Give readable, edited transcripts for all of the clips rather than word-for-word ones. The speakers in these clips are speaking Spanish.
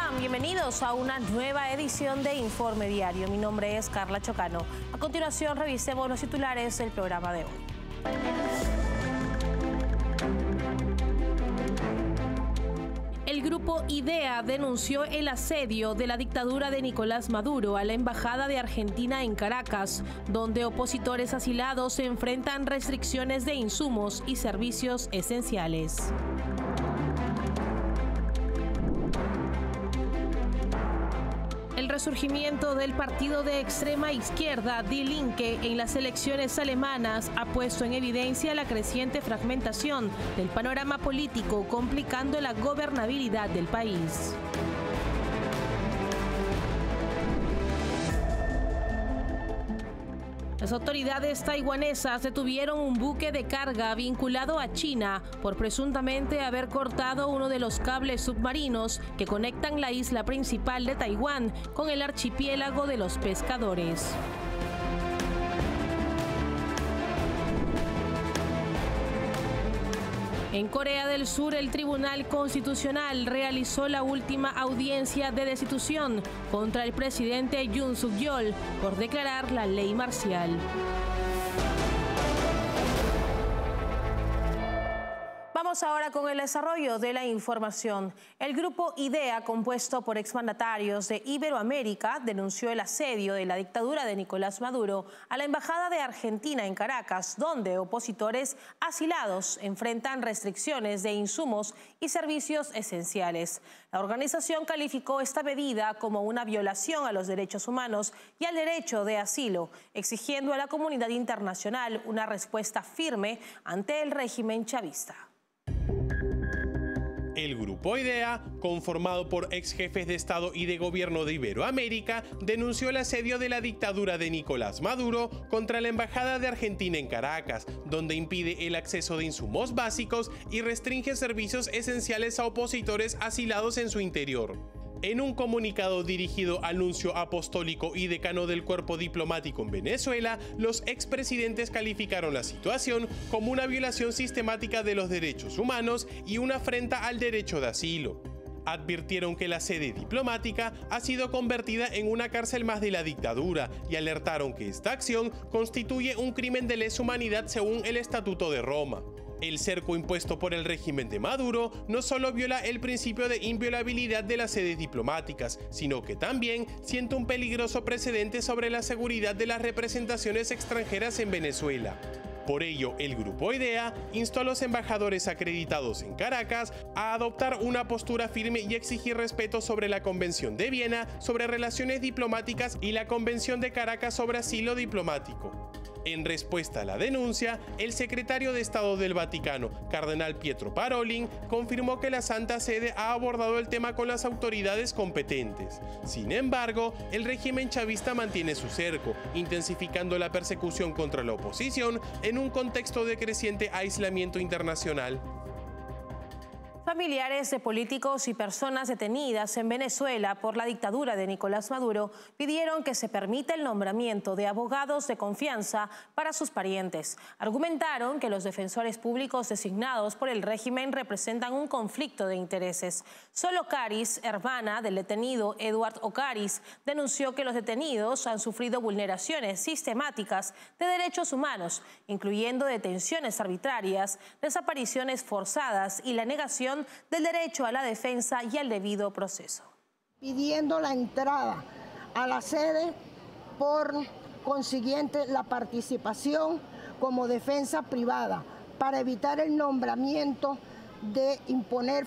están? Bienvenidos a una nueva edición de Informe Diario. Mi nombre es Carla Chocano. A continuación revisemos los titulares del programa de hoy. El grupo IDEA denunció el asedio de la dictadura de Nicolás Maduro a la embajada de Argentina en Caracas, donde opositores asilados se enfrentan restricciones de insumos y servicios esenciales. El resurgimiento del partido de extrema izquierda Die Linke en las elecciones alemanas ha puesto en evidencia la creciente fragmentación del panorama político, complicando la gobernabilidad del país. Las autoridades taiwanesas detuvieron un buque de carga vinculado a China por presuntamente haber cortado uno de los cables submarinos que conectan la isla principal de Taiwán con el archipiélago de los pescadores. En Corea del Sur, el Tribunal Constitucional realizó la última audiencia de destitución contra el presidente Yoon Suk-yeol por declarar la ley marcial. Vamos ahora con el desarrollo de la información. El grupo IDEA, compuesto por exmandatarios de Iberoamérica, denunció el asedio de la dictadura de Nicolás Maduro a la embajada de Argentina en Caracas, donde opositores asilados enfrentan restricciones de insumos y servicios esenciales. La organización calificó esta medida como una violación a los derechos humanos y al derecho de asilo, exigiendo a la comunidad internacional una respuesta firme ante el régimen chavista. El grupo IDEA, conformado por ex jefes de Estado y de Gobierno de Iberoamérica, denunció el asedio de la dictadura de Nicolás Maduro contra la Embajada de Argentina en Caracas, donde impide el acceso de insumos básicos y restringe servicios esenciales a opositores asilados en su interior. En un comunicado dirigido al nuncio apostólico y decano del cuerpo diplomático en Venezuela, los expresidentes calificaron la situación como una violación sistemática de los derechos humanos y una afrenta al derecho de asilo. Advirtieron que la sede diplomática ha sido convertida en una cárcel más de la dictadura y alertaron que esta acción constituye un crimen de lesa humanidad según el Estatuto de Roma. El cerco impuesto por el régimen de Maduro no solo viola el principio de inviolabilidad de las sedes diplomáticas, sino que también sienta un peligroso precedente sobre la seguridad de las representaciones extranjeras en Venezuela. Por ello, el grupo IDEA instó a los embajadores acreditados en Caracas a adoptar una postura firme y exigir respeto sobre la Convención de Viena sobre relaciones diplomáticas y la Convención de Caracas sobre asilo diplomático. En respuesta a la denuncia, el secretario de Estado del Vaticano, cardenal Pietro Parolin, confirmó que la Santa Sede ha abordado el tema con las autoridades competentes. Sin embargo, el régimen chavista mantiene su cerco, intensificando la persecución contra la oposición en un contexto de creciente aislamiento internacional. Familiares de políticos y personas detenidas en Venezuela por la dictadura de Nicolás Maduro pidieron que se permita el nombramiento de abogados de confianza para sus parientes. Argumentaron que los defensores públicos designados por el régimen representan un conflicto de intereses. Sol Ocaris, hermana del detenido Eduard Ocaris, denunció que los detenidos han sufrido vulneraciones sistemáticas de derechos humanos, incluyendo detenciones arbitrarias, desapariciones forzadas y la negación del derecho a la defensa y al debido proceso. Pidiendo la entrada a la sede, por consiguiente la participación como defensa privada para evitar el nombramiento de imponer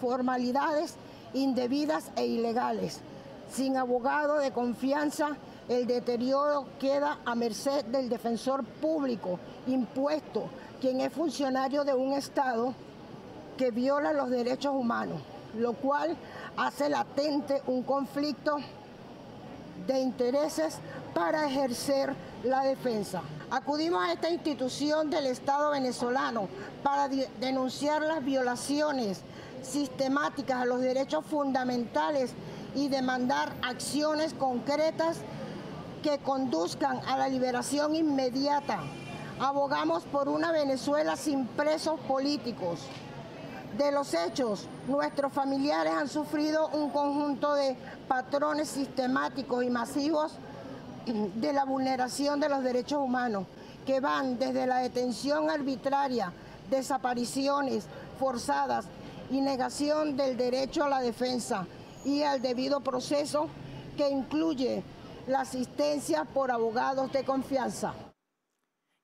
formalidades indebidas e ilegales. Sin abogado de confianza, el deterioro queda a merced del defensor público impuesto, quien es funcionario de un Estado que viola los derechos humanos, lo cual hace latente un conflicto de intereses para ejercer la defensa. Acudimos a esta institución del Estado venezolano para denunciar las violaciones sistemáticas a los derechos fundamentales y demandar acciones concretas que conduzcan a la liberación inmediata. Abogamos por una Venezuela sin presos políticos, De los hechos, nuestros familiares han sufrido un conjunto de patrones sistemáticos y masivos de la vulneración de los derechos humanos, que van desde la detención arbitraria, desapariciones forzadas y negación del derecho a la defensa y al debido proceso, que incluye la asistencia por abogados de confianza.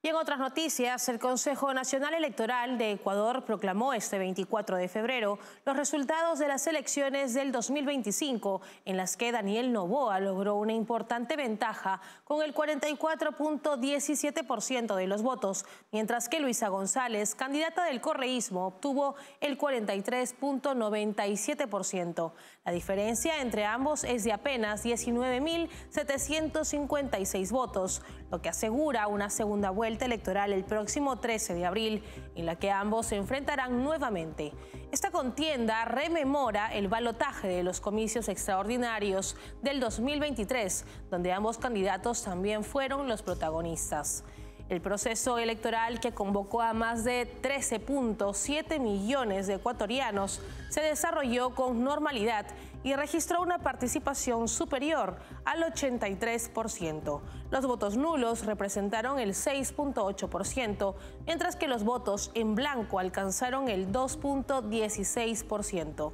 Y en otras noticias, el Consejo Nacional Electoral de Ecuador proclamó este 24 de febrero los resultados de las elecciones del 2025, en las que Daniel Noboa logró una importante ventaja con el 44.17% de los votos, mientras que Luisa González, candidata del correísmo, obtuvo el 43.97%. La diferencia entre ambos es de apenas 19.756 votos, lo que asegura una segunda vuelta electoral el próximo 13 de abril, en la que ambos se enfrentarán nuevamente. Esta contienda rememora el balotaje de los comicios extraordinarios del 2023, donde ambos candidatos también fueron los protagonistas. El proceso electoral, que convocó a más de 13.7 millones de ecuatorianos, se desarrolló con normalidad y registró una participación superior al 83%. Los votos nulos representaron el 6.8%, mientras que los votos en blanco alcanzaron el 2.16%.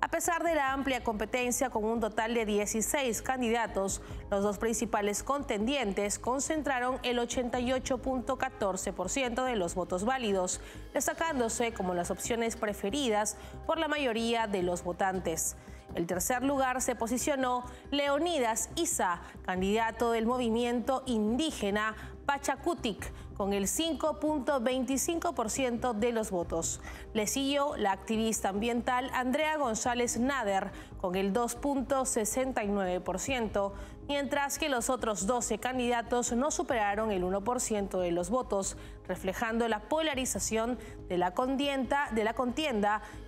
A pesar de la amplia competencia, con un total de 16 candidatos, los dos principales contendientes concentraron el 88.14% de los votos válidos, destacándose como las opciones preferidas por la mayoría de los votantes. El tercer lugar se posicionó Leonidas Issa, candidato del movimiento indígena Pachakutik, con el 5.25% de los votos. Le siguió la activista ambiental Andrea González Nader, con el 2.69%, mientras que los otros 12 candidatos no superaron el 1% de los votos, reflejando la polarización de la contienda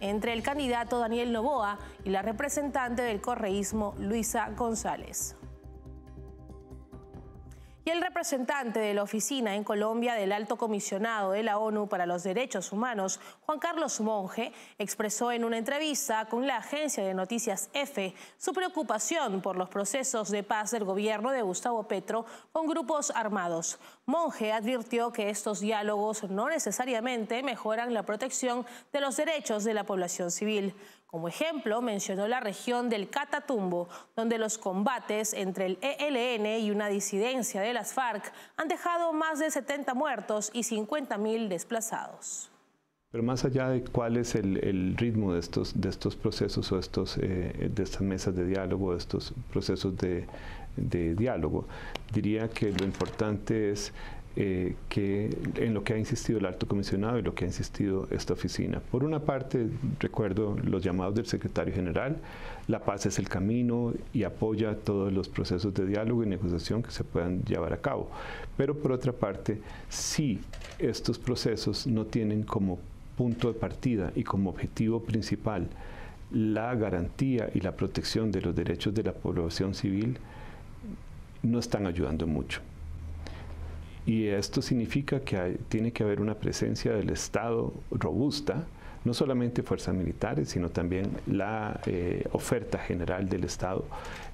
entre el candidato Daniel Noboa y la representante del correísmo Luisa González. Y el representante de la oficina en Colombia del Alto Comisionado de la ONU para los Derechos Humanos, Juan Carlos Monge, expresó en una entrevista con la agencia de noticias EFE su preocupación por los procesos de paz del gobierno de Gustavo Petro con grupos armados. Monge advirtió que estos diálogos no necesariamente mejoran la protección de los derechos de la población civil. Como ejemplo, mencionó la región del Catatumbo, donde los combates entre el ELN y una disidencia de las FARC han dejado más de 70 muertos y 50.000 desplazados. Pero más allá de cuál es el ritmo de estos procesos o de estas mesas de diálogo, de estos procesos de diálogo, diría que lo importante es que en lo que ha insistido el Alto Comisionado y lo que ha insistido esta oficina. Por una parte, recuerdo los llamados del secretario general: la paz es el camino, y apoya todos los procesos de diálogo y negociación que se puedan llevar a cabo. Pero por otra parte, si estos procesos no tienen como punto de partida y como objetivo principal la garantía y la protección de los derechos de la población civil, no están ayudando mucho. Y esto significa que tiene que haber una presencia del Estado robusta, no solamente fuerzas militares, sino también la oferta general del Estado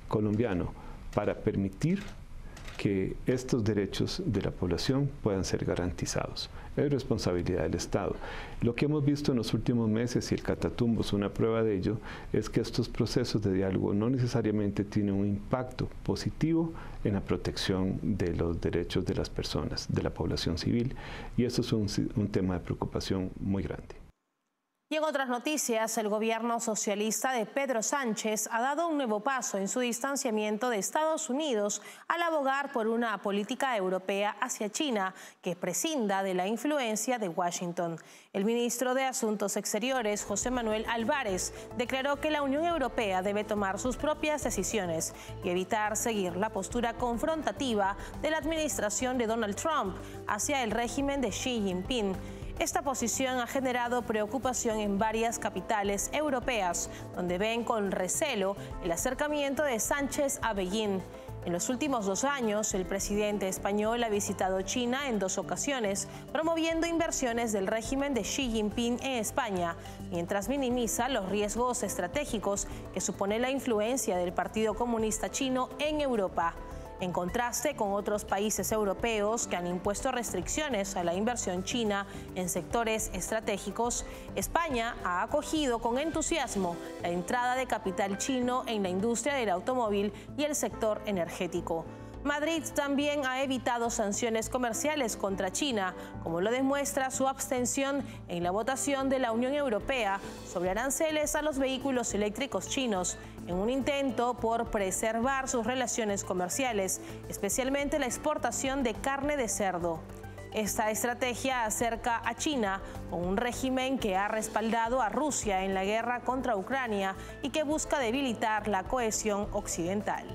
colombiano, para permitir que estos derechos de la población puedan ser garantizados. Es responsabilidad del Estado. Lo que hemos visto en los últimos meses, y el Catatumbo es una prueba de ello, es que estos procesos de diálogo no necesariamente tienen un impacto positivo en la protección de los derechos de las personas, de la población civil, y eso es un tema de preocupación muy grande. Y en otras noticias, el gobierno socialista de Pedro Sánchez ha dado un nuevo paso en su distanciamiento de Estados Unidos al abogar por una política europea hacia China que prescinda de la influencia de Washington. El ministro de Asuntos Exteriores, José Manuel Álvarez, declaró que la Unión Europea debe tomar sus propias decisiones y evitar seguir la postura confrontativa de la administración de Donald Trump hacia el régimen de Xi Jinping. Esta posición ha generado preocupación en varias capitales europeas, donde ven con recelo el acercamiento de Sánchez a Beijing. En los últimos 2 años, el presidente español ha visitado China en 2 ocasiones, promoviendo inversiones del régimen de Xi Jinping en España, mientras minimiza los riesgos estratégicos que supone la influencia del Partido Comunista Chino en Europa. En contraste con otros países europeos que han impuesto restricciones a la inversión china en sectores estratégicos, España ha acogido con entusiasmo la entrada de capital chino en la industria del automóvil y el sector energético. Madrid también ha evitado sanciones comerciales contra China, como lo demuestra su abstención en la votación de la Unión Europea sobre aranceles a los vehículos eléctricos chinos, en un intento por preservar sus relaciones comerciales, especialmente la exportación de carne de cerdo. Esta estrategia acerca a China con un régimen que ha respaldado a Rusia en la guerra contra Ucrania y que busca debilitar la cohesión occidental.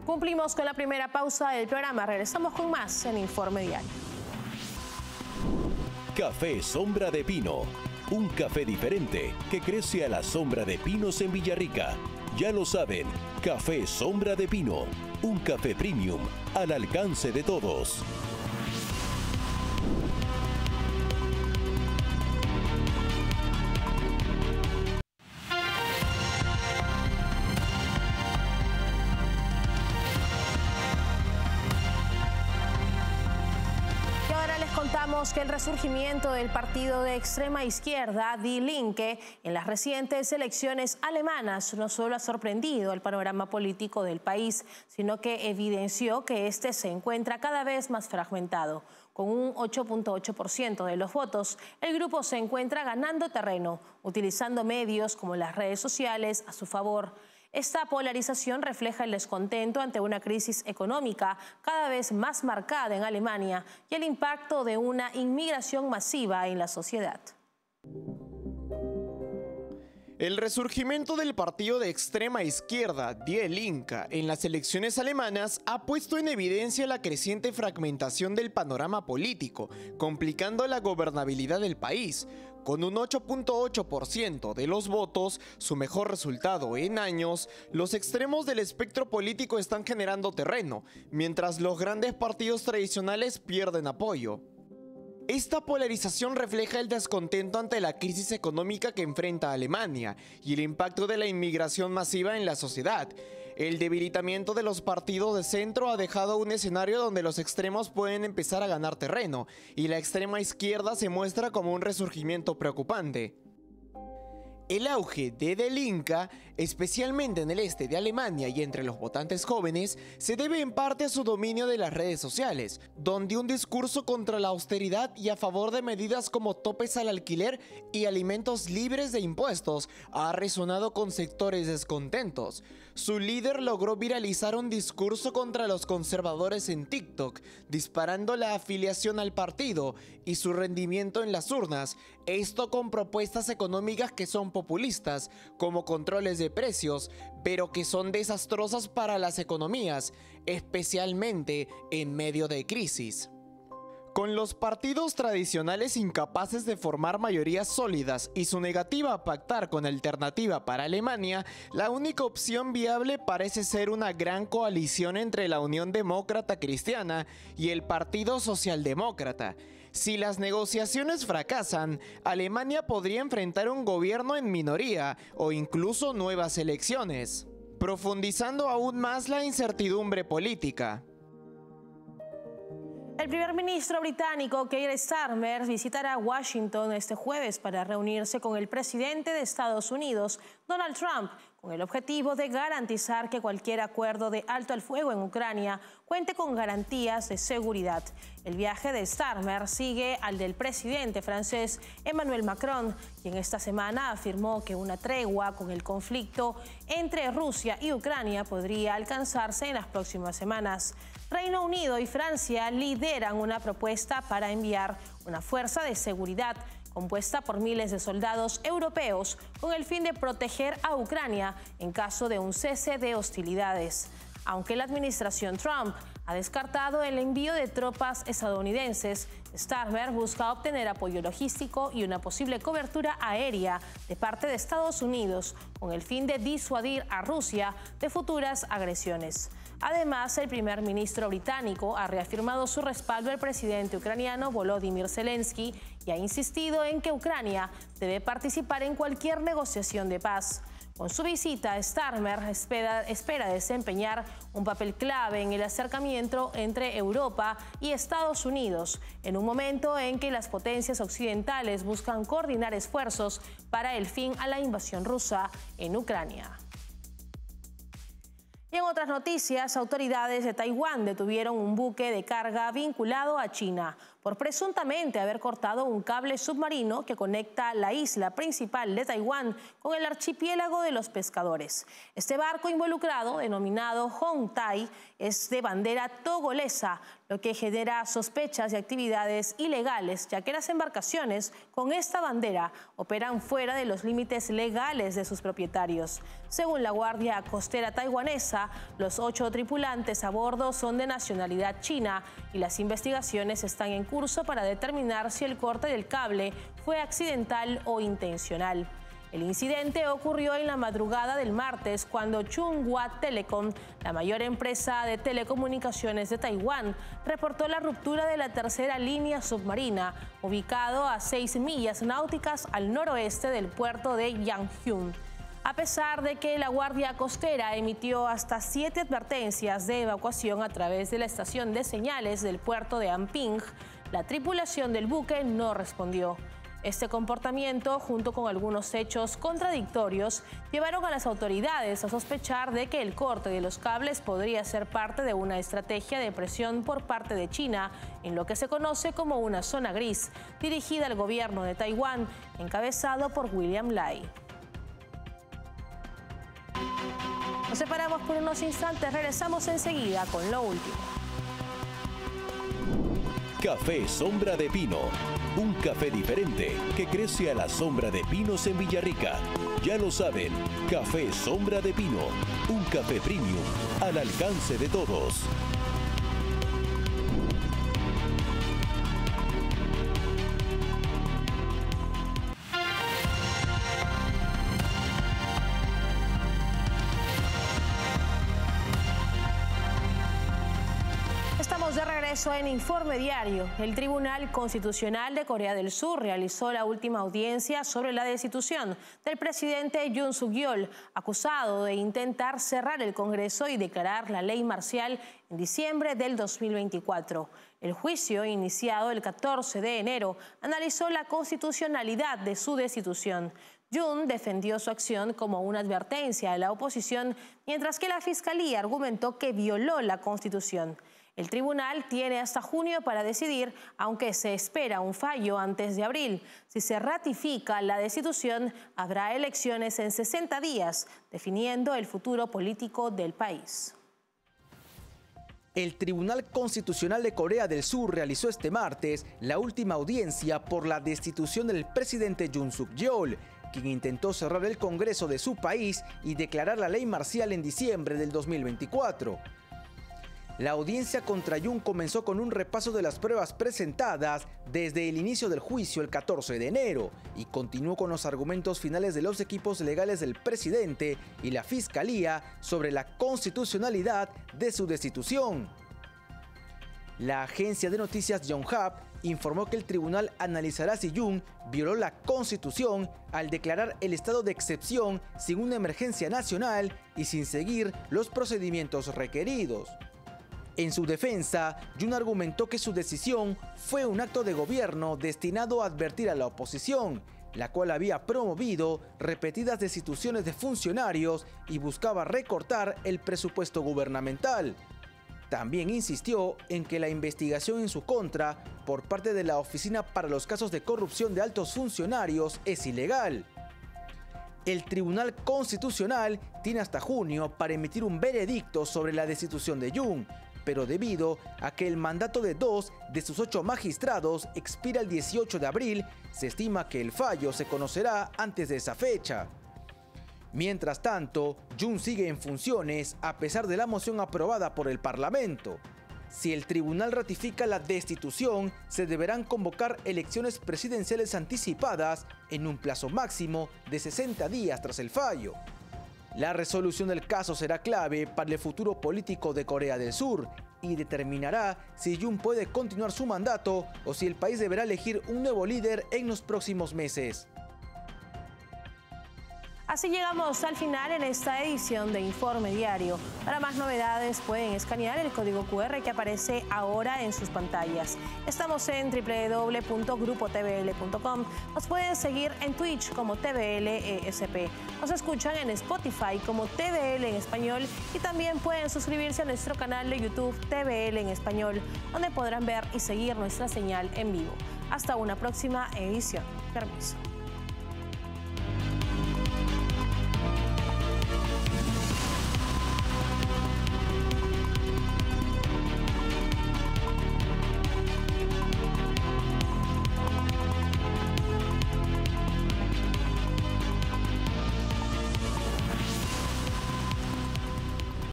Cumplimos con la primera pausa del programa. Regresamos con más en Informe Diario. Café Sombra de Pino. Un café diferente que crece a la sombra de pinos en Villarrica. Ya lo saben, Café Sombra de Pino. Un café premium al alcance de todos. Que el resurgimiento del partido de extrema izquierda Die Linke en las recientes elecciones alemanas no solo ha sorprendido el panorama político del país, sino que evidenció que este se encuentra cada vez más fragmentado. Con un 8.8% de los votos, el grupo se encuentra ganando terreno, utilizando medios como las redes sociales a su favor. Esta polarización refleja el descontento ante una crisis económica cada vez más marcada en Alemania y el impacto de una inmigración masiva en la sociedad. El resurgimiento del partido de extrema izquierda Die Linke en las elecciones alemanas ha puesto en evidencia la creciente fragmentación del panorama político, complicando la gobernabilidad del país. Con un 8.8% de los votos, su mejor resultado en años, los extremos del espectro político están generando terreno, mientras los grandes partidos tradicionales pierden apoyo. Esta polarización refleja el descontento ante la crisis económica que enfrenta Alemania y el impacto de la inmigración masiva en la sociedad. El debilitamiento de los partidos de centro ha dejado un escenario donde los extremos pueden empezar a ganar terreno y la extrema izquierda se muestra como un resurgimiento preocupante. El auge de Die Linke, especialmente en el este de Alemania y entre los votantes jóvenes, se debe en parte a su dominio de las redes sociales, donde un discurso contra la austeridad y a favor de medidas como topes al alquiler y alimentos libres de impuestos ha resonado con sectores descontentos. Su líder logró viralizar un discurso contra los conservadores en TikTok, disparando la afiliación al partido y su rendimiento en las urnas, esto con propuestas económicas que son populistas, como controles de precios, pero que son desastrosas para las economías, especialmente en medio de crisis. Con los partidos tradicionales incapaces de formar mayorías sólidas y su negativa a pactar con Alternativa para Alemania, la única opción viable parece ser una gran coalición entre la Unión Demócrata Cristiana y el Partido Socialdemócrata. Si las negociaciones fracasan, Alemania podría enfrentar un gobierno en minoría o incluso nuevas elecciones, profundizando aún más la incertidumbre política. El primer ministro británico Keir Starmer visitará Washington este jueves para reunirse con el presidente de Estados Unidos, Donald Trump, con el objetivo de garantizar que cualquier acuerdo de alto al fuego en Ucrania cuente con garantías de seguridad. El viaje de Starmer sigue al del presidente francés Emmanuel Macron, quien esta semana afirmó que una tregua con el conflicto entre Rusia y Ucrania podría alcanzarse en las próximas semanas. Reino Unido y Francia lideran una propuesta para enviar una fuerza de seguridad compuesta por miles de soldados europeos con el fin de proteger a Ucrania en caso de un cese de hostilidades. Aunque la administración Trump ha descartado el envío de tropas estadounidenses. Starmer busca obtener apoyo logístico y una posible cobertura aérea de parte de Estados Unidos con el fin de disuadir a Rusia de futuras agresiones. Además, el primer ministro británico ha reafirmado su respaldo al presidente ucraniano Volodymyr Zelensky y ha insistido en que Ucrania debe participar en cualquier negociación de paz. Con su visita, Starmer espera desempeñar un papel clave en el acercamiento entre Europa y Estados Unidos, en un momento en que las potencias occidentales buscan coordinar esfuerzos para el fin a la invasión rusa en Ucrania. Y en otras noticias, autoridades de Taiwán detuvieron un buque de carga vinculado a China por presuntamente haber cortado un cable submarino que conecta la isla principal de Taiwán con el archipiélago de los pescadores. Este barco involucrado, denominado Hong Tai, es de bandera togolesa, lo que genera sospechas de actividades ilegales, ya que las embarcaciones con esta bandera operan fuera de los límites legales de sus propietarios. Según la Guardia Costera taiwanesa, los 8 tripulantes a bordo son de nacionalidad china y las investigaciones están en curso para determinar si el corte del cable fue accidental o intencional. El incidente ocurrió en la madrugada del martes cuando Chunghwa Telecom, la mayor empresa de telecomunicaciones de Taiwán, reportó la ruptura de la tercera línea submarina, ubicado a 6 millas náuticas al noroeste del puerto de Yangyun. A pesar de que la Guardia Costera emitió hasta 7 advertencias de evacuación a través de la estación de señales del puerto de Amping, la tripulación del buque no respondió. Este comportamiento, junto con algunos hechos contradictorios, llevaron a las autoridades a sospechar de que el corte de los cables podría ser parte de una estrategia de presión por parte de China en lo que se conoce como una zona gris, dirigida al gobierno de Taiwán, encabezado por William Lai. Nos separamos por unos instantes, regresamos enseguida con lo último. Café Sombra de Pino, un café diferente que crece a la sombra de pinos en Villarrica. Ya lo saben, Café Sombra de Pino, un café premium al alcance de todos. De regreso en Informe Diario, el Tribunal Constitucional de Corea del Sur realizó la última audiencia sobre la destitución del presidente Yoon Suk-yeol, acusado de intentar cerrar el Congreso y declarar la ley marcial en diciembre del 2024. El juicio, iniciado el 14 de enero, analizó la constitucionalidad de su destitución. Yoon defendió su acción como una advertencia a la oposición, mientras que la Fiscalía argumentó que violó la Constitución. El tribunal tiene hasta junio para decidir, aunque se espera un fallo antes de abril. Si se ratifica la destitución, habrá elecciones en 60 días, definiendo el futuro político del país. El Tribunal Constitucional de Corea del Sur realizó este martes la última audiencia por la destitución del presidente Yoon Suk-yeol, quien intentó cerrar el Congreso de su país y declarar la ley marcial en diciembre del 2024. La audiencia contra Yoon comenzó con un repaso de las pruebas presentadas desde el inicio del juicio el 14 de enero y continuó con los argumentos finales de los equipos legales del presidente y la Fiscalía sobre la constitucionalidad de su destitución. La agencia de noticias Yonhap informó que el tribunal analizará si Yoon violó la Constitución al declarar el estado de excepción sin una emergencia nacional y sin seguir los procedimientos requeridos. En su defensa, Yoon argumentó que su decisión fue un acto de gobierno destinado a advertir a la oposición, la cual había promovido repetidas destituciones de funcionarios y buscaba recortar el presupuesto gubernamental. También insistió en que la investigación en su contra por parte de la Oficina para los Casos de Corrupción de Altos Funcionarios es ilegal. El Tribunal Constitucional tiene hasta junio para emitir un veredicto sobre la destitución de Yoon, pero debido a que el mandato de 2 de sus 8 magistrados expira el 18 de abril, se estima que el fallo se conocerá antes de esa fecha. Mientras tanto, Yoon sigue en funciones a pesar de la moción aprobada por el Parlamento. Si el tribunal ratifica la destitución, se deberán convocar elecciones presidenciales anticipadas en un plazo máximo de 60 días tras el fallo. La resolución del caso será clave para el futuro político de Corea del Sur y determinará si Yoon puede continuar su mandato o si el país deberá elegir un nuevo líder en los próximos meses. Así llegamos al final en esta edición de Informe Diario. Para más novedades pueden escanear el código QR que aparece ahora en sus pantallas. Estamos en www.grupotvl.com. Nos pueden seguir en Twitch como TVLESP. Nos escuchan en Spotify como TVL en español y también pueden suscribirse a nuestro canal de YouTube TVL en español, donde podrán ver y seguir nuestra señal en vivo. Hasta una próxima edición. Permiso.